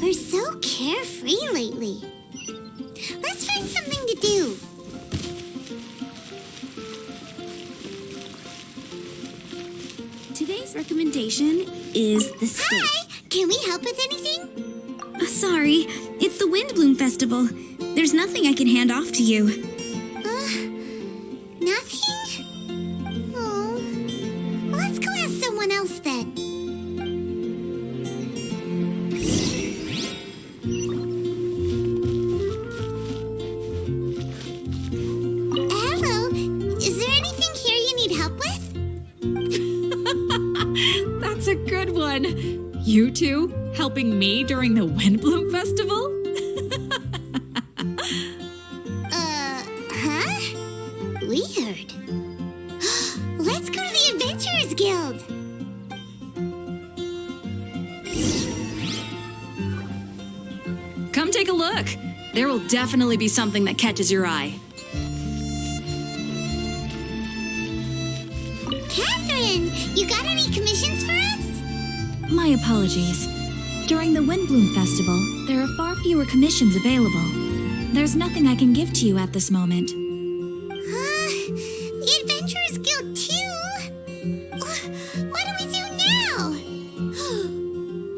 We're so carefree lately. Let's find something to do. Today's recommendation is the steak. Hi! Can we help with anything? Sorry, it's the Windblume Festival. There's nothing I can hand off to you. Nothing? Oh. Let's go ask someone else then. Hello. Is there anything here you need help with? That's a good one. You two helping me during the Windblume Festival? Huh? Weird. Let's go to the Adventurers Guild. Come take a look. There will definitely be something that catches your eye. Catherine, you got any commissions for us? My apologies. During the Windblume Festival, there are far fewer commissions available. There's nothing I can give to you at this moment. The Adventurers Guild too? What do we do now?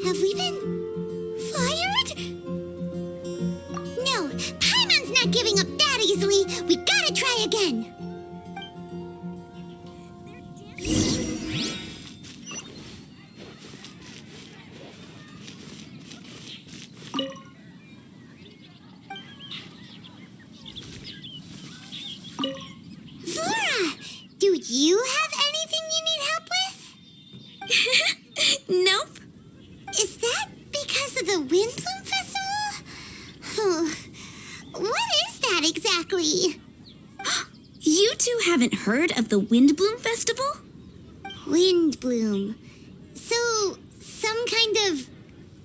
Have we been fired? No, Paimon's not giving up that easily. We gotta try again. Flora, do you have anything you need help with? Nope. Is that because of the Windblume Festival? What is that exactly? You two haven't heard of the Windblume Festival? Windblume. So, some kind of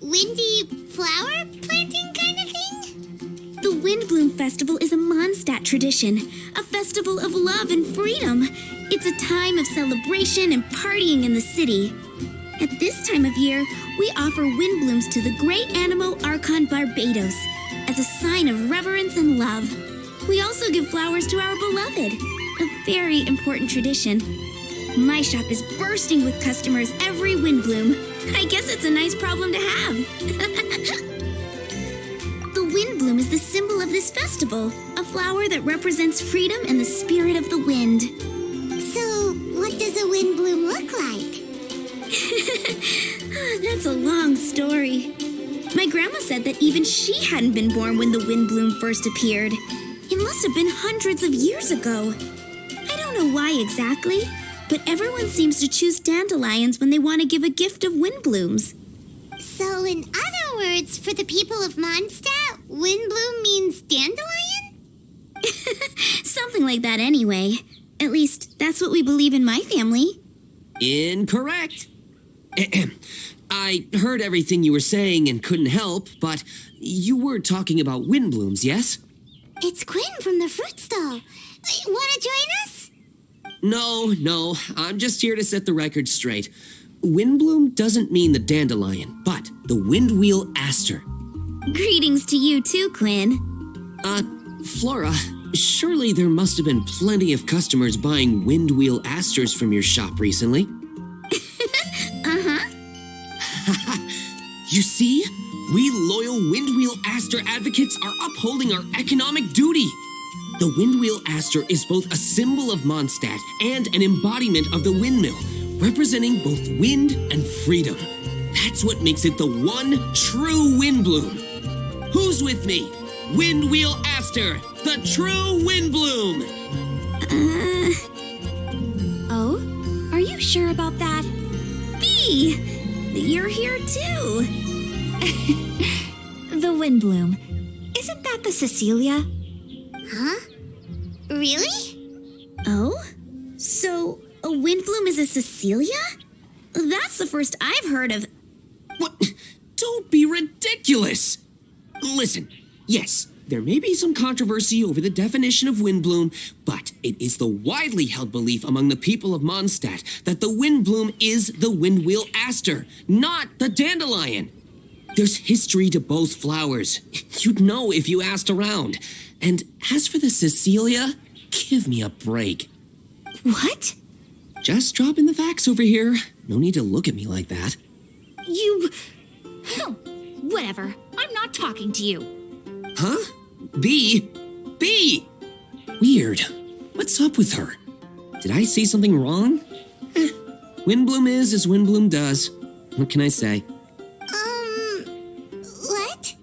windy flower planting kind of thing? The Windblume Festival is a Mondstadt tradition, a festival of love and freedom. It's a time of celebration and partying in the city. At this time of year, we offer windblooms to the great Animo Archon Barbados as a sign of reverence and love. We also give flowers to our beloved, a very important tradition. My shop is bursting with customers every Windblume. I guess it's a nice problem to have. The Windblume is the symbol of this festival, a flower that represents freedom and the spirit of the wind. So, what does a windblume look like? That's a long story. My grandma said that even she hadn't been born when the Windblume first appeared. It must have been hundreds of years ago. I don't know why exactly, but everyone seems to choose dandelions when they want to give a gift of windblooms. So, in other words, for the people of Mondstadt, windblume means dandelion? Something like that anyway. At least, that's what we believe in my family. Incorrect. I heard everything you were saying and couldn't help, but you were talking about windblooms, yes? It's Quinn from the fruit stall. Want to join us? No, I'm just here to set the record straight. Windbloom doesn't mean the dandelion, but the windwheel aster. Greetings to you too, Quinn. Flora, surely there must have been plenty of customers buying windwheel asters from your shop recently. You see? We loyal Windwheel Aster advocates are upholding our economic duty. The Windwheel Aster is both a symbol of Mondstadt and an embodiment of the windmill, representing both wind and freedom. That's what makes it the one true Windblume. Who's with me? Windwheel Aster, the true Windblume! Oh? Are you sure about that? Bee! You're here too! The Windblume. Isn't that the Cecilia? Huh? Really? Oh? So, a Windblume is a Cecilia? That's the first I've heard of. What? Don't be ridiculous! Listen, yes, there may be some controversy over the definition of Windblume, but it is the widely held belief among the people of Mondstadt that the Windblume is the Windwheel Aster, not the dandelion. There's history to both flowers. You'd know if you asked around. And as for the Cecilia, give me a break. What? Just dropping the facts over here. No need to look at me like that. You... Oh, whatever. I'm not talking to you. Huh? B? Weird. What's up with her? Did I say something wrong? Windblume is as Windblume does. What can I say? What?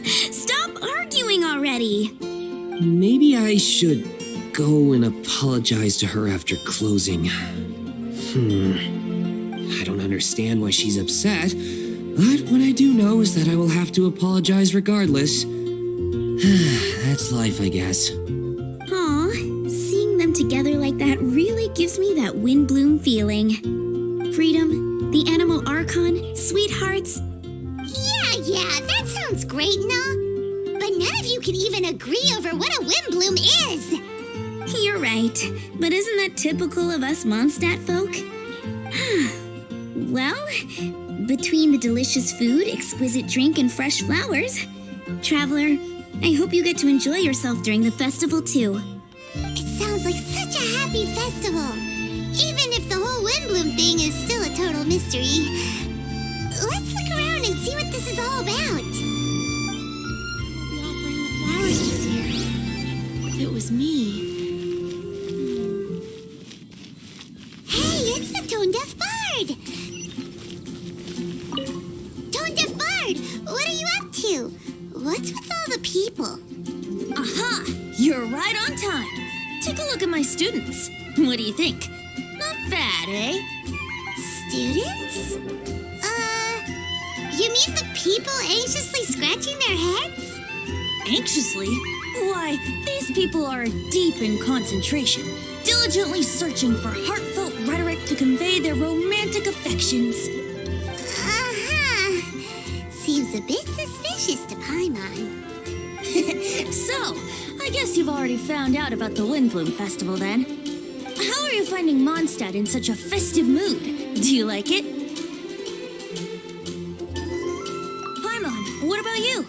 Stop arguing already. Maybe I should go and apologize to her after closing. I don't understand why she's upset, but what I do know is that I will have to apologize regardless. That's life, I guess. Aw, seeing them together like that really gives me that Windblume feeling. Freedom, the Animal Archon, sweethearts. Yeah, that sounds great and all. But none of you can even agree over what a Windblume is. You're right, but isn't that typical of us Mondstadt folk? Well, between the delicious food, exquisite drink, and fresh flowers, Traveler, I hope you get to enjoy yourself during the festival too. It sounds like such a happy festival. Even if the whole Windblume thing is still a total mystery. Let's look around and see what this is all about. We'll be offering the flowers this year. If it was me. Hey, it's the Tone Deaf Bard! Tone Deaf Bard, what are you up to? What's with all the people? Aha! You're right on time. Take a look at my students. What do you think? Not bad, eh? Students? You mean the people anxiously scratching their heads? Anxiously? Why, these people are deep in concentration, diligently searching for heartfelt rhetoric to convey their romantic affections. Uh-huh. Seems a bit suspicious to Paimon. So, I guess you've already found out about the Windblume Festival then. How are you finding Mondstadt in such a festive mood? Do you like it? Paimon, what about you?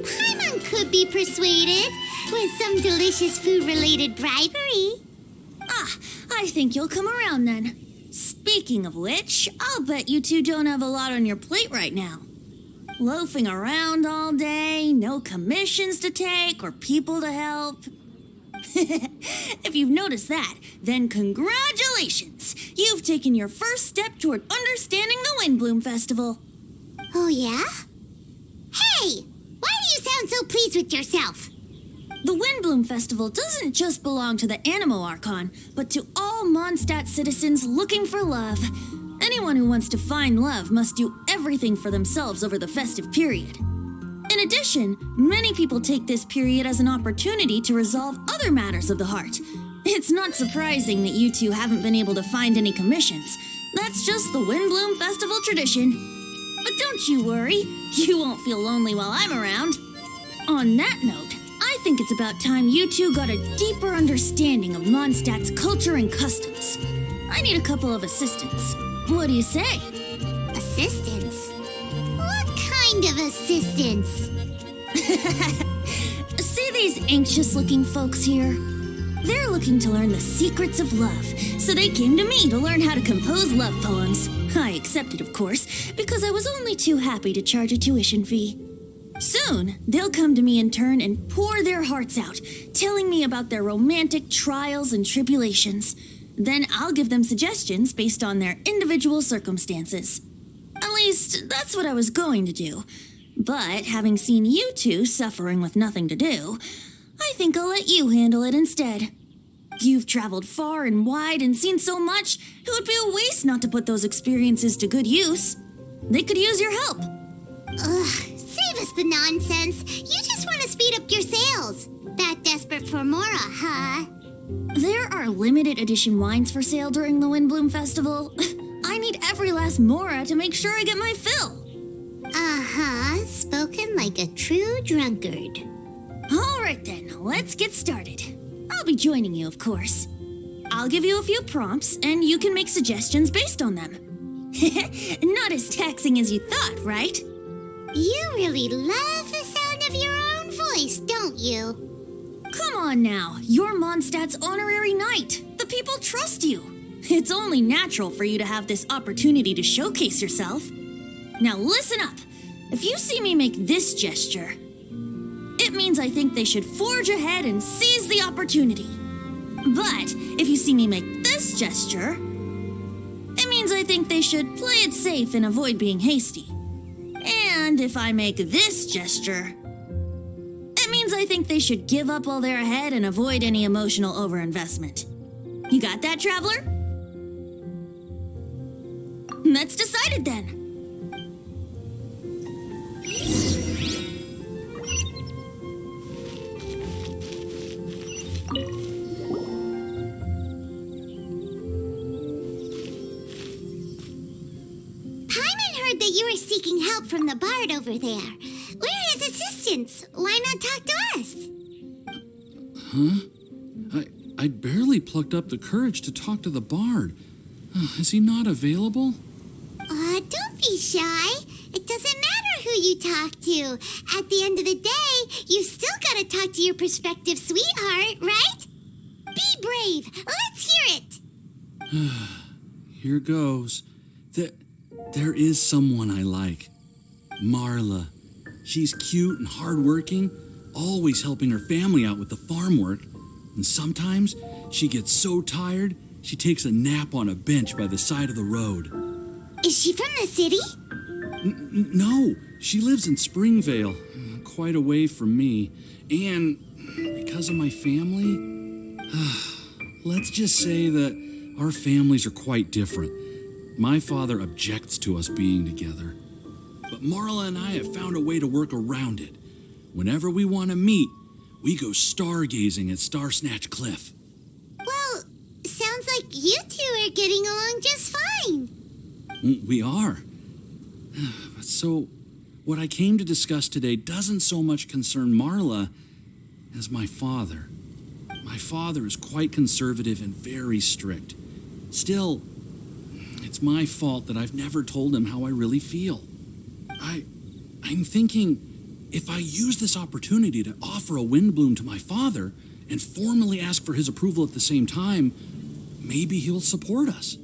Paimon could be persuaded with some delicious food-related bribery. I think you'll come around then. Speaking of which, I'll bet you two don't have a lot on your plate right now. Loafing around all day, no commissions to take or people to help. If you've noticed that, then congratulations! You've taken your first step toward understanding the Windblume Festival. Oh, yeah? Hey! Why do you sound so pleased with yourself? The Windblume Festival doesn't just belong to the Animal Archon, but to all Mondstadt citizens looking for love. Anyone who wants to find love must do everything for themselves over the festive period. In addition, many people take this period as an opportunity to resolve other matters of the heart. It's not surprising that you two haven't been able to find any commissions. That's just the Windblume Festival tradition. But don't you worry, you won't feel lonely while I'm around. On that note, I think it's about time you two got a deeper understanding of Mondstadt's culture and customs. I need a couple of assistants. What do you say? Assistance? What kind of assistance? See these anxious-looking folks here? They're looking to learn the secrets of love, so they came to me to learn how to compose love poems. I accepted, of course, because I was only too happy to charge a tuition fee. Soon, they'll come to me in turn and pour their hearts out, telling me about their romantic trials and tribulations. Then I'll give them suggestions based on their individual circumstances. At least, that's what I was going to do. But having seen you two suffering with nothing to do, I think I'll let you handle it instead. You've traveled far and wide and seen so much, it would be a waste not to put those experiences to good use. They could use your help. Save us the nonsense. You just want to speed up your sales. That desperate for Mora, huh? There are limited edition wines for sale during the Windblume Festival. I need every last Mora to make sure I get my fill. Uh-huh, spoken like a true drunkard. All right then, let's get started. I'll be joining you, of course. I'll give you a few prompts, and you can make suggestions based on them. Not as taxing as you thought, right? You really love the sound of your own voice, don't you? Come on now, you're Mondstadt's honorary knight. The people trust you. It's only natural for you to have this opportunity to showcase yourself. Now listen up. If you see me make this gesture, it means I think they should forge ahead and seize the opportunity. But if you see me make this gesture, it means I think they should play it safe and avoid being hasty. And if I make this gesture, it means I think they should give up while they're ahead and avoid any emotional overinvestment. You got that, traveler? That's decided then. That you were seeking help from the bard over there. We're his assistants. Why not talk to us? Huh? I'd barely plucked up the courage to talk to the bard. Is he not available? Don't be shy. It doesn't matter who you talk to. At the end of the day, you still gotta talk to your prospective sweetheart, right? Be brave. Let's hear it. Here goes. There is someone I like. Marla. She's cute and hardworking, always helping her family out with the farm work. And sometimes she gets so tired, she takes a nap on a bench by the side of the road. Is she from the city? No, she lives in Springvale, quite away from me. And because of my family, let's just say that our families are quite different. My father objects to us being together. But Marla and I have found a way to work around it. Whenever we want to meet, we go stargazing at Star Snatch Cliff. Well, sounds like you two are getting along just fine. We are. So, what I came to discuss today doesn't so much concern Marla as my father. My father is quite conservative and very strict. Still, it's my fault that I've never told him how I really feel. I'm thinking if I use this opportunity to offer a Windblume to my father and formally ask for his approval at the same time, maybe he'll support us.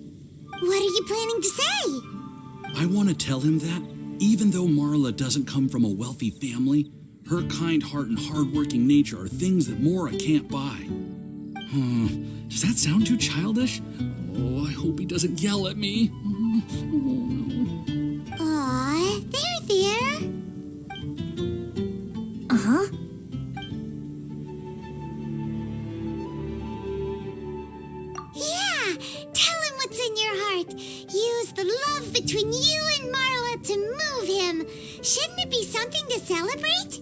What are you planning to say? I want to tell him that, even though Marla doesn't come from a wealthy family, her kind heart and hardworking nature are things that Mora can't buy. Does that sound too childish? Oh, I hope he doesn't yell at me. Aw, there. Uh-huh. Yeah, tell him what's in your heart. Use the love between you and Marla to move him. Shouldn't it be something to celebrate?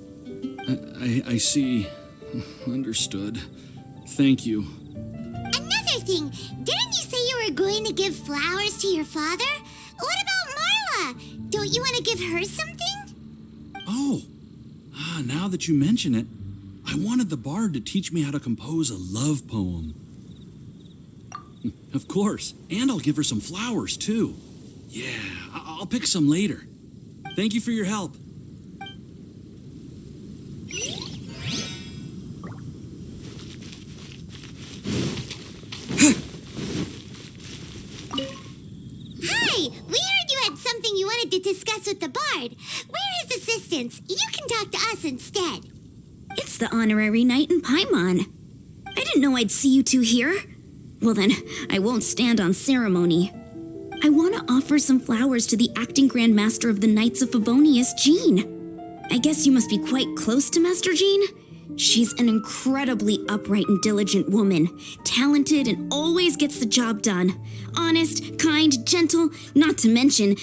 I see. Understood. Thank you. Another thing, didn't you say you were going to give flowers to your father? What about Marla? Don't you want to give her something? Oh, now that you mention it, I wanted the bard to teach me how to compose a love poem. Of course, and I'll give her some flowers, too. Yeah, I'll pick some later. Thank you for your help. Hi, we heard you had something you wanted to discuss with the bard. We're his assistants. You can talk to us instead. It's the honorary knight in Paimon. I didn't know I'd see you two here. Well then, I won't stand on ceremony. I want to offer some flowers to the acting Grand Master of the Knights of Favonius, Jean. I guess you must be quite close to Master Jean? She's an incredibly upright and diligent woman, talented and always gets the job done. Honest, kind, gentle, not to mention...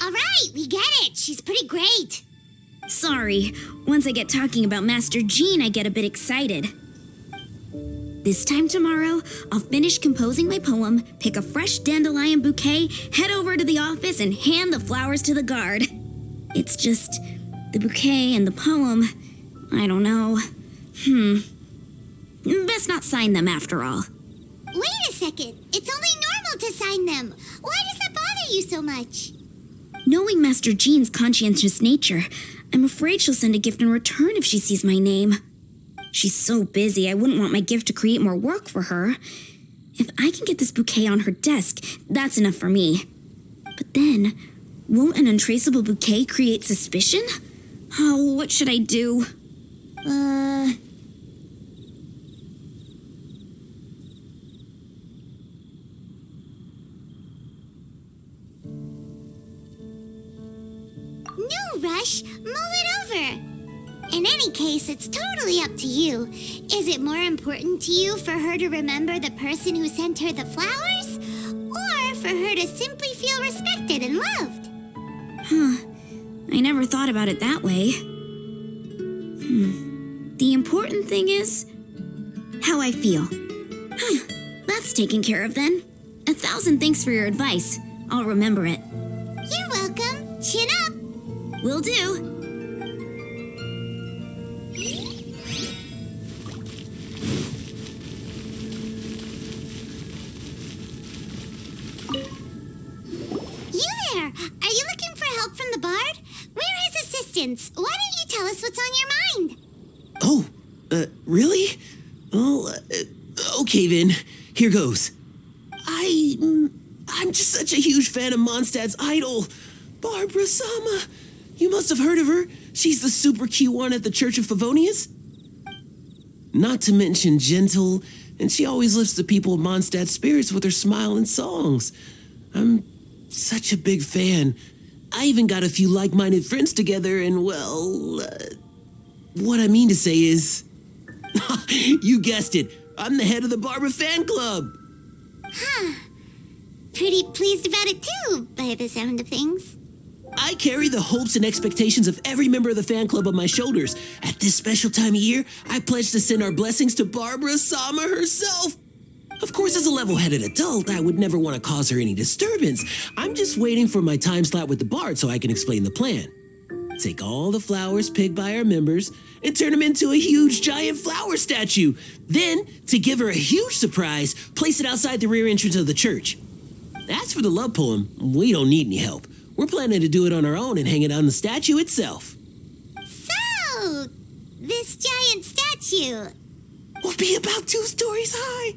All right, we get it. She's pretty great. Sorry, once I get talking about Master Jean, I get a bit excited. This time tomorrow, I'll finish composing my poem, pick a fresh dandelion bouquet, head over to the office, and hand the flowers to the guard. It's just the bouquet and the poem, I don't know. Best not sign them after all. Wait a second. It's only normal to sign them. Why does that bother you so much? Knowing Master Jean's conscientious nature, I'm afraid she'll send a gift in return if she sees my name. She's so busy, I wouldn't want my gift to create more work for her. If I can get this bouquet on her desk, that's enough for me. But then, won't an untraceable bouquet create suspicion? Oh, what should I do? No rush. Mull it over. In any case, it's totally up to you. Is it more important to you for her to remember the person who sent her the flowers? Or for her to simply feel respected and loved? I never thought about it that way. The important thing is how I feel. That's taken care of then. 1,000 thanks for your advice. I'll remember it. You're welcome. Chin up. Will do. You there! Are you looking for help from the bard? We're his assistants. Why don't you tell us what's on your mind? Oh, really? Well, okay then. Here goes. I'm just such a huge fan of Mondstadt's idol, Barbara Sama. You must have heard of her. She's the super cute one at the Church of Favonius. Not to mention gentle, and she always lifts the people of Mondstadt's spirits with her smile and songs. I'm such a big fan. I even got a few like-minded friends together, and well, what I mean to say is, you guessed it, I'm the head of the Barbara fan club. Pretty pleased about it too, by the sound of things. I carry the hopes and expectations of every member of the fan club on my shoulders. At this special time of year, I pledge to send our blessings to Barbara Sama herself. Of course, as a level-headed adult, I would never want to cause her any disturbance. I'm just waiting for my time slot with the bard so I can explain the plan. Take all the flowers picked by our members and turn them into a huge giant flower statue. Then, to give her a huge surprise, place it outside the rear entrance of the church. As for the love poem, we don't need any help. We're planning to do it on our own and hang it on the statue itself. So, this giant statue. Will be about 2 stories high.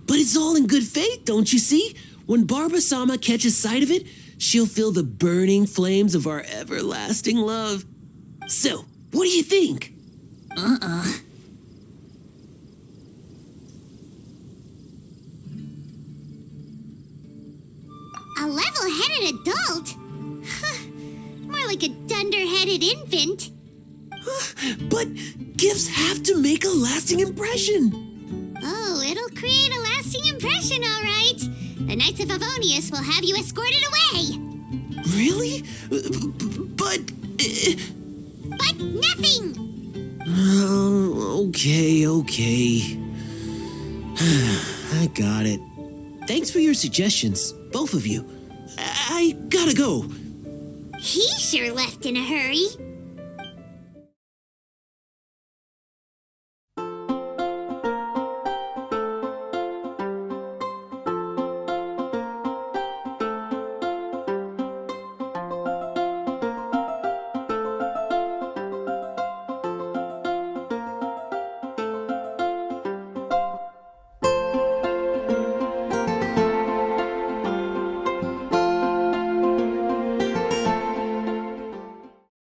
But it's all in good faith, don't you see? When Barbara Sama catches sight of it, she'll feel the burning flames of our everlasting love. So, what do you think? A level-headed adult? More like a dunder-headed infant. But gifts have to make a lasting impression. Oh, it'll create a lasting impression, all right. The Knights of Favonius will have you escorted away. Really? But... But nothing! Okay. I got it. Thanks for your suggestions, both of you. I gotta go. He sure left in a hurry.